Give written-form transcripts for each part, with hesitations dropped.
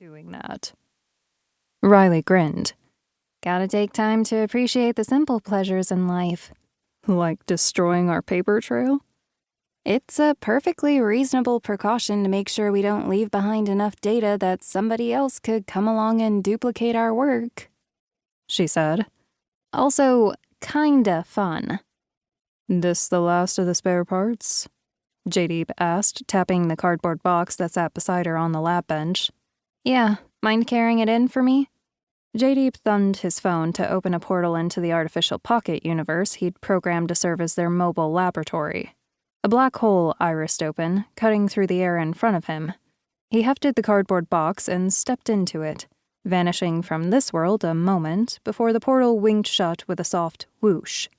doing that. Riley grinned. Gotta take time to appreciate the simple pleasures in life. Like destroying our paper trail? It's a perfectly reasonable precaution to make sure we don't leave behind enough data that somebody else could come along and duplicate our work, she said. Also, kinda fun. This the last of the spare parts? Jaideep asked, tapping the cardboard box that sat beside her on the lab bench. Yeah, mind carrying it in for me? Jaideep thumbed his phone to open a portal into the artificial pocket universe he'd programmed to serve as their mobile laboratory. A black hole irised open, cutting through the air in front of him. He hefted the cardboard box and stepped into it, vanishing from this world a moment before the portal winked shut with a soft whoosh.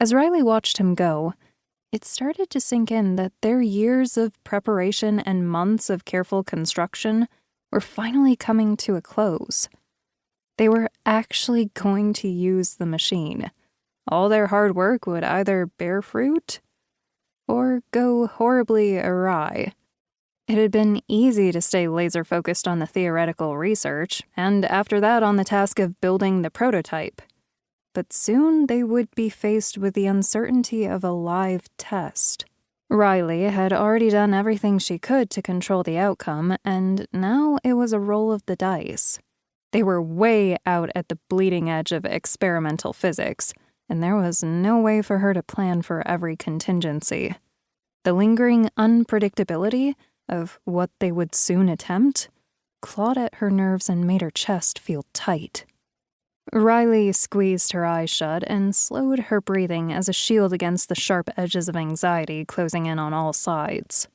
As Riley watched him go, it started to sink in that their years of preparation and months of careful construction were finally coming to a close. They were actually going to use the machine. All their hard work would either bear fruit or go horribly awry. It had been easy to stay laser-focused on the theoretical research, and after that on the task of building the prototype. But soon they would be faced with the uncertainty of a live test. Riley had already done everything she could to control the outcome, and now it was a roll of the dice. They were way out at the bleeding edge of experimental physics, and there was no way for her to plan for every contingency. The lingering unpredictability of what they would soon attempt clawed at her nerves and made her chest feel tight. Riley squeezed her eyes shut and slowed her breathing as a shield against the sharp edges of anxiety closing in on all sides.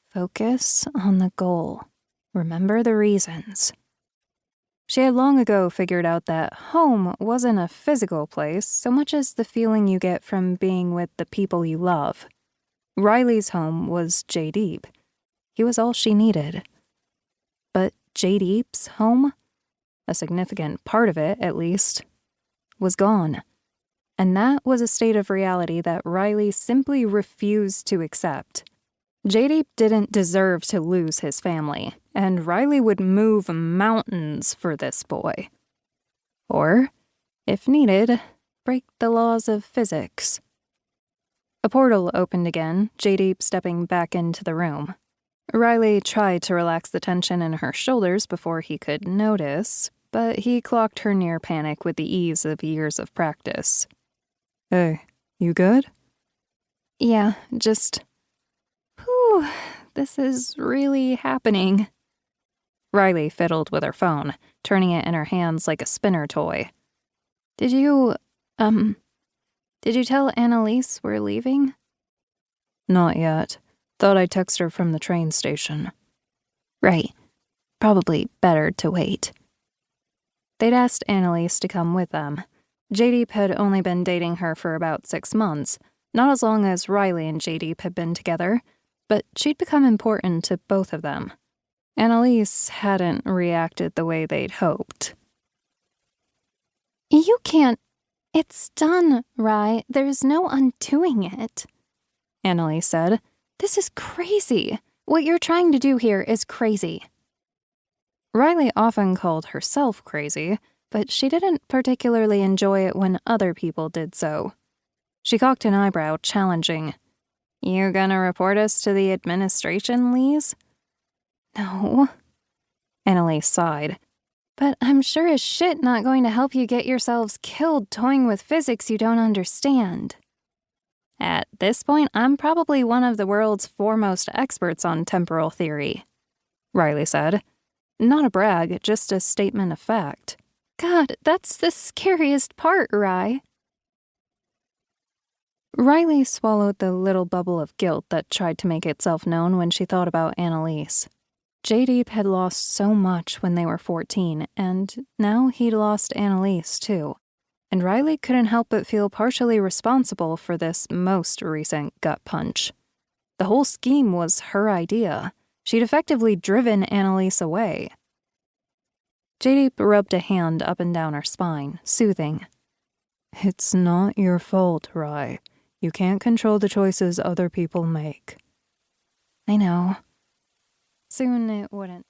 Focus on the goal. Remember the reasons. She had long ago figured out that home wasn't a physical place so much as the feeling you get from being with the people you love. Riley's home was Jaideep. He was all she needed. But Jaideep's home, a significant part of it at least, was gone. And that was a state of reality that Riley simply refused to accept. Jaideep didn't deserve to lose his family, and Riley would move mountains for this boy. Or, if needed, break the laws of physics. A portal opened again, Jaideep stepping back into the room. Riley tried to relax the tension in her shoulders before he could notice, but he clocked her near panic with the ease of years of practice. Hey, you good? Yeah, just... Whew, this is really happening. Riley fiddled with her phone, turning it in her hands like a spinner toy. Did you tell Annalise we're leaving? Not yet. Thought I'd text her from the train station. Right. Probably better to wait. They'd asked Annalise to come with them. Jaideep had only been dating her for about 6 months, not as long as Riley and Jaideep had been together, but she'd become important to both of them. Annalise hadn't reacted the way they'd hoped. You can't... It's done, Ry. There's no undoing it, Annalise said. This is crazy. What you're trying to do here is crazy. Riley often called herself crazy, but she didn't particularly enjoy it when other people did so. She cocked an eyebrow, challenging. You gonna report us to the administration, Lise? No. Annalise sighed. But I'm sure as shit not going to help you get yourselves killed toying with physics you don't understand. At this point, I'm probably one of the world's foremost experts on temporal theory, Riley said. Not a brag, just a statement of fact. God, that's the scariest part, Ry. Riley swallowed the little bubble of guilt that tried to make itself known when she thought about Annalise. Jaideep had lost so much when they were 14, and now he'd lost Annalise, too. And Riley couldn't help but feel partially responsible for this most recent gut punch. The whole scheme was her idea. She'd effectively driven Annalise away. Jaideep rubbed a hand up and down her spine, soothing. It's not your fault, Ry. You can't control the choices other people make. I know. Soon it wouldn't.